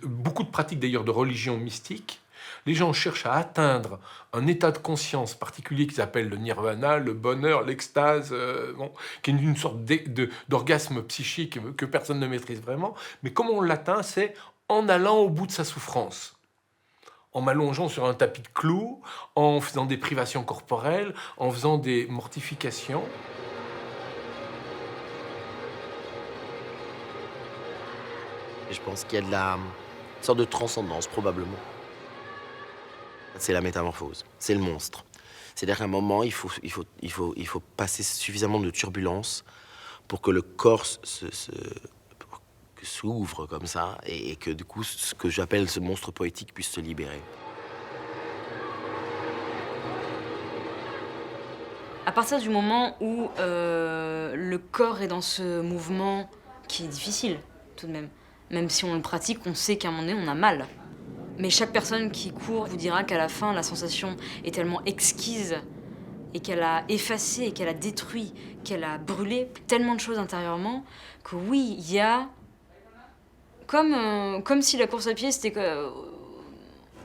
beaucoup de pratiques d'ailleurs de religion mystique, les gens cherchent à atteindre un état de conscience particulier qu'ils appellent le nirvana, le bonheur, l'extase, qui est une sorte d'orgasme psychique que personne ne maîtrise vraiment. Mais comment on l'atteint? C'est en allant au bout de sa souffrance, en m'allongeant sur un tapis de clous, en faisant des privations corporelles, en faisant des mortifications. Et je pense qu'il y a une sorte de transcendance, probablement. C'est la métamorphose, c'est le monstre. C'est-à-dire qu'à un moment, il faut passer suffisamment de turbulences pour que le corps s'ouvre comme ça et que du coup, ce que j'appelle ce monstre poétique puisse se libérer. À partir du moment où le corps est dans ce mouvement qui est difficile, tout de même. Même si on le pratique, on sait qu'à un moment donné, on a mal. Mais chaque personne qui court vous dira qu'à la fin, la sensation est tellement exquise et qu'elle a effacé, et qu'elle a détruit, qu'elle a brûlé tellement de choses intérieurement que oui, il y a... Comme si la course à pied, c'était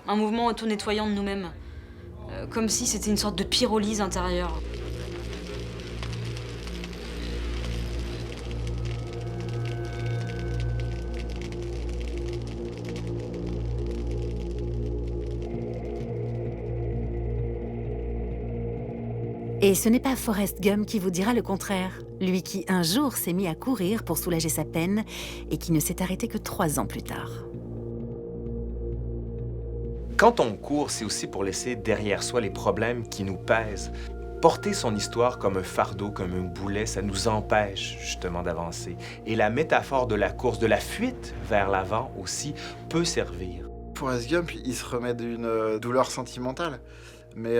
un mouvement auto-nettoyant de nous-mêmes. Comme si c'était une sorte de pyrolyse intérieure. Et ce n'est pas Forrest Gump qui vous dira le contraire. Lui qui, un jour, s'est mis à courir pour soulager sa peine et qui ne s'est arrêté que 3 ans plus tard. Quand on court, c'est aussi pour laisser derrière soi les problèmes qui nous pèsent. Porter son histoire comme un fardeau, comme un boulet, ça nous empêche justement d'avancer. Et la métaphore de la course, de la fuite vers l'avant aussi, peut servir. Forrest Gump, il se remet d'une douleur sentimentale. Mais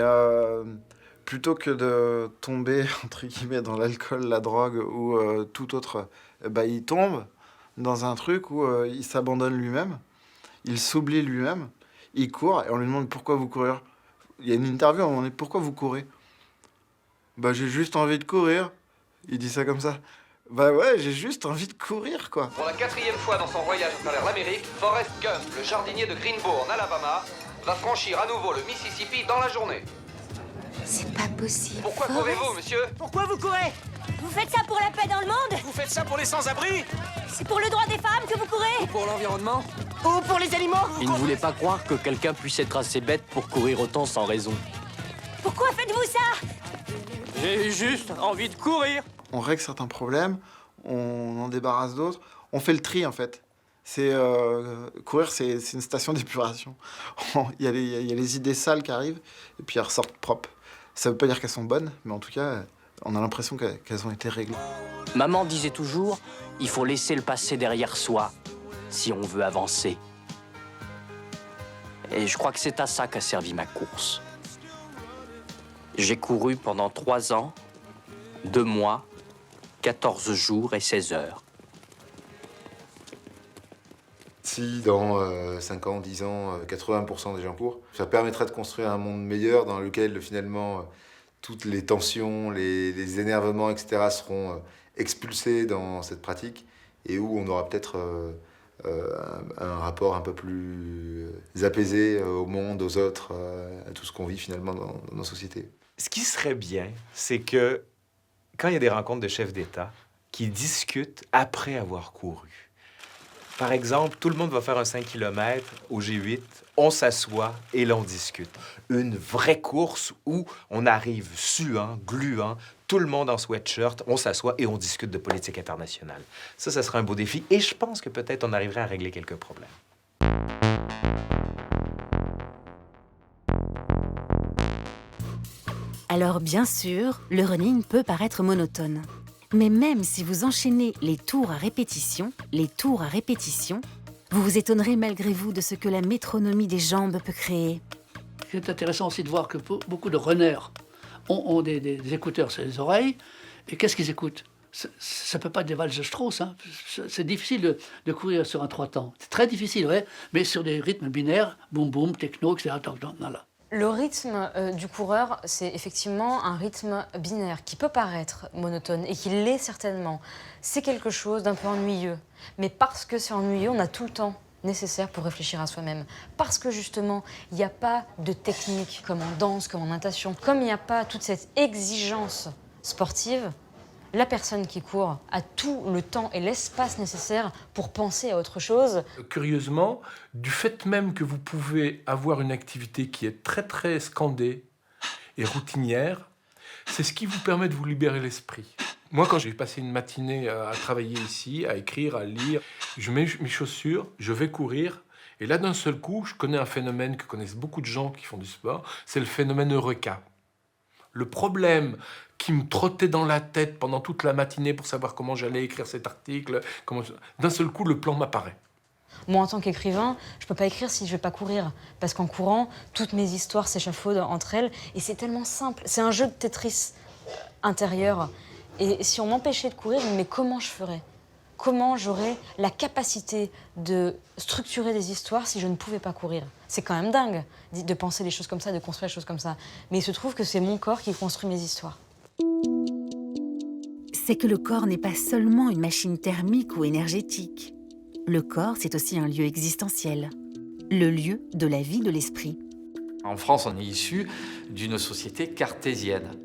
plutôt que de tomber, entre guillemets, dans l'alcool, la drogue ou tout autre, il tombe dans un truc où il s'abandonne lui-même, il s'oublie lui-même, il court et on lui demande pourquoi vous courez. Il y a une interview, on est pourquoi vous courez? J'ai juste envie de courir. Il dit ça comme ça. Ouais, j'ai juste envie de courir, quoi. Pour la 4e fois dans son voyage à travers l'Amérique, Forrest Gump, le jardinier de Greenbow en Alabama, va franchir à nouveau le Mississippi dans la journée. C'est pas possible. Pourquoi courez-vous, monsieur? Pourquoi vous courez? Vous faites ça pour la paix dans le monde? Vous faites ça pour les sans-abri? C'est pour le droit des femmes que vous courez? Ou pour l'environnement? Ou pour les animaux? Il ne voulait pas croire que quelqu'un puisse être assez bête pour courir autant sans raison. Pourquoi faites-vous ça? J'ai juste envie de courir. On règle certains problèmes, on en débarrasse d'autres, on fait le tri en fait. Courir, c'est une station d'épuration. Il y a les idées sales qui arrivent, et puis elles ressortent propres. Ça veut pas dire qu'elles sont bonnes, mais en tout cas, on a l'impression qu'elles ont été réglées. Maman disait toujours, il faut laisser le passé derrière soi, si on veut avancer. Et je crois que c'est à ça qu'a servi ma course. J'ai couru pendant 3 ans, 2 mois, 14 jours et 16 heures. Si dans 5 ans, 10 ans, 80% des gens courent, ça permettrait de construire un monde meilleur dans lequel finalement toutes les tensions, les énervements, etc. seront expulsés dans cette pratique et où on aura peut-être un rapport un peu plus apaisé au monde, aux autres, à tout ce qu'on vit finalement dans nos sociétés. Ce qui serait bien, c'est que quand il y a des rencontres de chefs d'État qui discutent après avoir couru. Par exemple, tout le monde va faire un 5 km au G8, on s'assoit et l'on discute. Une vraie course où on arrive suant, gluant, tout le monde en sweatshirt, on s'assoit et on discute de politique internationale. Ça serait un beau défi et je pense que peut-être on arriverait à régler quelques problèmes. Alors bien sûr, le running peut paraître monotone. Mais même si vous enchaînez les tours à répétition, vous vous étonnerez malgré vous de ce que la métronomie des jambes peut créer. C'est intéressant aussi de voir que beaucoup de runners ont des écouteurs sur les oreilles. Et qu'est-ce qu'ils écoutent? Ça ne peut pas être des valses de Strauss. Hein. C'est difficile de courir sur un 3 temps. C'est très difficile, ouais, mais sur des rythmes binaires, boum boum, techno, etc. Voilà. Le rythme du coureur, c'est effectivement un rythme binaire qui peut paraître monotone et qui l'est certainement. C'est quelque chose d'un peu ennuyeux. Mais parce que c'est ennuyeux, on a tout le temps nécessaire pour réfléchir à soi-même. Parce que justement, il n'y a pas de technique comme en danse, comme en natation. Comme il n'y a pas toute cette exigence sportive, la personne qui court a tout le temps et l'espace nécessaire pour penser à autre chose. Curieusement, du fait même que vous pouvez avoir une activité qui est très très scandée et routinière, c'est ce qui vous permet de vous libérer l'esprit. Moi, quand j'ai passé une matinée à travailler ici, à écrire, à lire, je mets mes chaussures, je vais courir, et là d'un seul coup, je connais un phénomène que connaissent beaucoup de gens qui font du sport, c'est le phénomène Eureka. Le problème qui me trottait dans la tête pendant toute la matinée pour savoir comment j'allais écrire cet article, d'un seul coup, le plan m'apparaît. Moi, en tant qu'écrivain, je ne peux pas écrire si je ne vais pas courir. Parce qu'en courant, toutes mes histoires s'échafaudent entre elles. Et c'est tellement simple. C'est un jeu de Tetris intérieur. Et si on m'empêchait de courir, mais comment je ferais? Comment j'aurais la capacité de structurer des histoires si je ne pouvais pas courir? C'est quand même dingue de penser les choses comme ça, de construire les choses comme ça. Mais il se trouve que c'est mon corps qui construit mes histoires. C'est que le corps n'est pas seulement une machine thermique ou énergétique. Le corps, c'est aussi un lieu existentiel, le lieu de la vie de l'esprit. En France, on est issu d'une société cartésienne.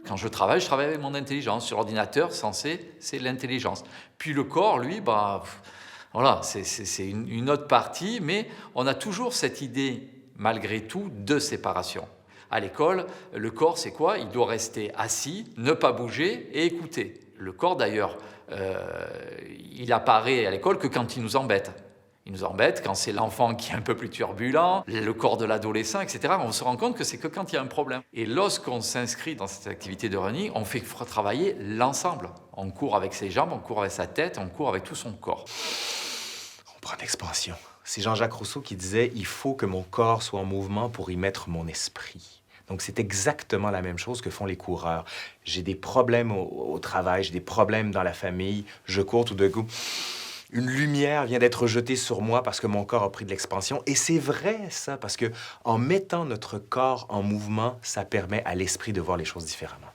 Quand je travaille avec mon intelligence. Sur l'ordinateur, c'est l'intelligence. Puis le corps, lui, voilà, c'est une autre partie, mais on a toujours cette idée, malgré tout, de séparation. À l'école, le corps, c'est quoi? Il doit rester assis, ne pas bouger et écouter. Le corps, d'ailleurs, il apparaît à l'école que quand il nous embête. Il nous embête quand c'est l'enfant qui est un peu plus turbulent, le corps de l'adolescent, etc. On se rend compte que c'est que quand il y a un problème. Et lorsqu'on s'inscrit dans cette activité de running, on fait travailler l'ensemble. On court avec ses jambes, on court avec sa tête, on court avec tout son corps. On prend l'expansion. C'est Jean-Jacques Rousseau qui disait « Il faut que mon corps soit en mouvement pour y mettre mon esprit ». Donc, c'est exactement la même chose que font les coureurs. J'ai des problèmes au travail, j'ai des problèmes dans la famille, je cours tout d'un coup. Une lumière vient d'être jetée sur moi parce que mon corps a pris de l'expansion. Et c'est vrai, ça, parce que en mettant notre corps en mouvement, ça permet à l'esprit de voir les choses différemment.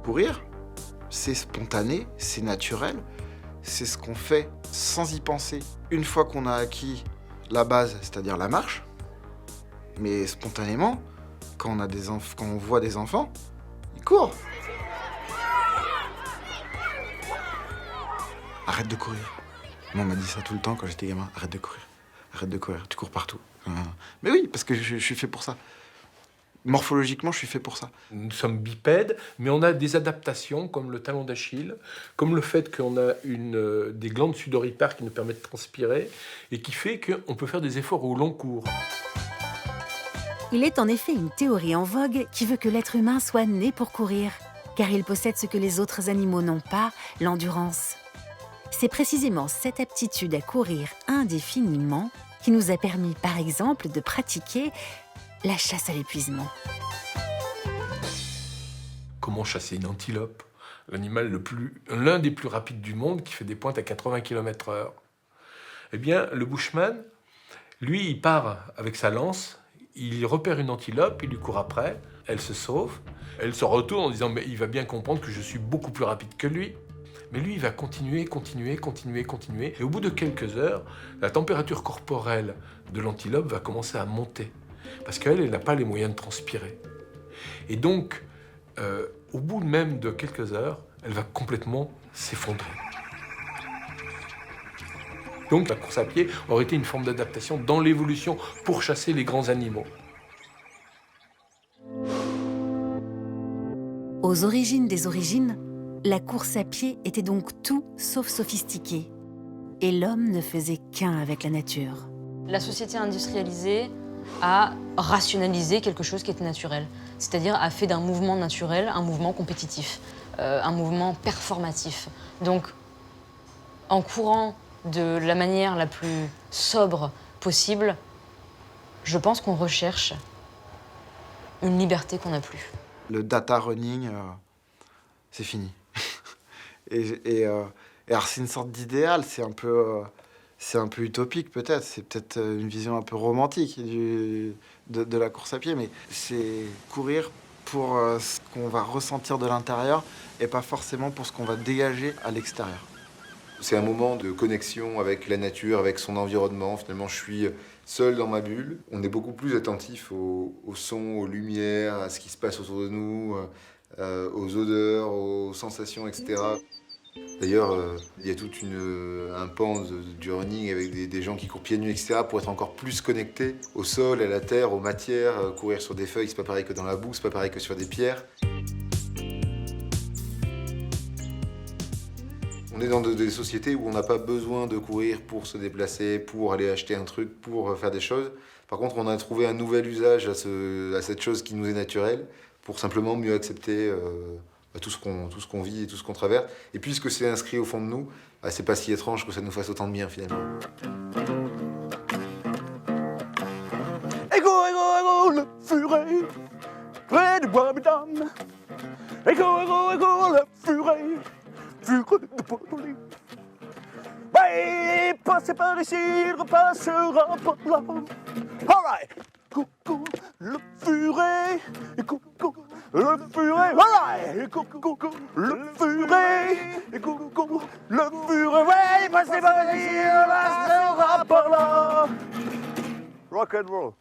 Courir, c'est spontané, c'est naturel, c'est ce qu'on fait sans y penser. Une fois qu'on a acquis la base, c'est-à-dire la marche, mais spontanément, quand on voit des enfants, ils courent. Arrête de courir. Moi, on m'a dit ça tout le temps quand j'étais gamin. Arrête de courir, tu cours partout. Mais oui, parce que je suis fait pour ça. Morphologiquement, je suis fait pour ça. Nous sommes bipèdes, mais on a des adaptations comme le talon d'Achille, comme le fait qu'on a des glandes sudoripares qui nous permettent de transpirer et qui fait qu'on peut faire des efforts au long cours. Il est en effet une théorie en vogue qui veut que l'être humain soit né pour courir, car il possède ce que les autres animaux n'ont pas, l'endurance. C'est précisément cette aptitude à courir indéfiniment qui nous a permis, par exemple, de pratiquer la chasse à l'épuisement. Comment chasser une antilope, l'animal l'un des plus rapides du monde qui fait des pointes à 80 km/h? Eh bien, le bushman, lui, il part avec sa lance, il repère une antilope, il lui court après, elle se sauve, elle se retourne en disant « mais il va bien comprendre que je suis beaucoup plus rapide que lui ». Mais lui, il va continuer. Et au bout de quelques heures, la température corporelle de l'antilope va commencer à monter. Parce qu'elle n'a pas les moyens de transpirer. Et donc, au bout même de quelques heures, elle va complètement s'effondrer. Donc la course à pied aurait été une forme d'adaptation dans l'évolution pour chasser les grands animaux. Aux origines des origines, la course à pied était donc tout sauf sophistiquée. Et l'homme ne faisait qu'un avec la nature. La société industrialisée a rationalisé quelque chose qui était naturel. C'est-à-dire a fait d'un mouvement naturel un mouvement compétitif, un mouvement performatif. Donc, en courant de la manière la plus sobre possible, je pense qu'on recherche une liberté qu'on n'a plus. Le data running, c'est fini. et alors c'est une sorte d'idéal, c'est un peu utopique peut-être, c'est peut-être une vision un peu romantique de la course à pied, mais c'est courir pour ce qu'on va ressentir de l'intérieur et pas forcément pour ce qu'on va dégager à l'extérieur. C'est un moment de connexion avec la nature, avec son environnement. Finalement, je suis seul dans ma bulle. On est beaucoup plus attentif aux sons, aux lumières, à ce qui se passe autour de nous, aux odeurs, aux sensations, etc. D'ailleurs, il y a tout un pan du running avec des gens qui courent pieds nus, etc. pour être encore plus connectés au sol, à la terre, aux matières. Courir sur des feuilles, c'est pas pareil que dans la boue, c'est pas pareil que sur des pierres. On est dans des sociétés où on n'a pas besoin de courir pour se déplacer, pour aller acheter un truc, pour faire des choses. Par contre, on a trouvé un nouvel usage à cette chose qui nous est naturelle pour simplement mieux accepter tout ce qu'on vit et tout ce qu'on traverse. Et puisque c'est inscrit au fond de nous, c'est pas si étrange que ça nous fasse autant de bien finalement. Égo, le furet, près du bois Midam. Égo, le furet, furet de Bordeaux. Bah, passez par ici, il repassera par là. All right. Coucou, le furet, coucou, le furet, voilà, coucou, le furet, coucou, le furet, ouais, passez par ici, il repassera par là. Rock and roll.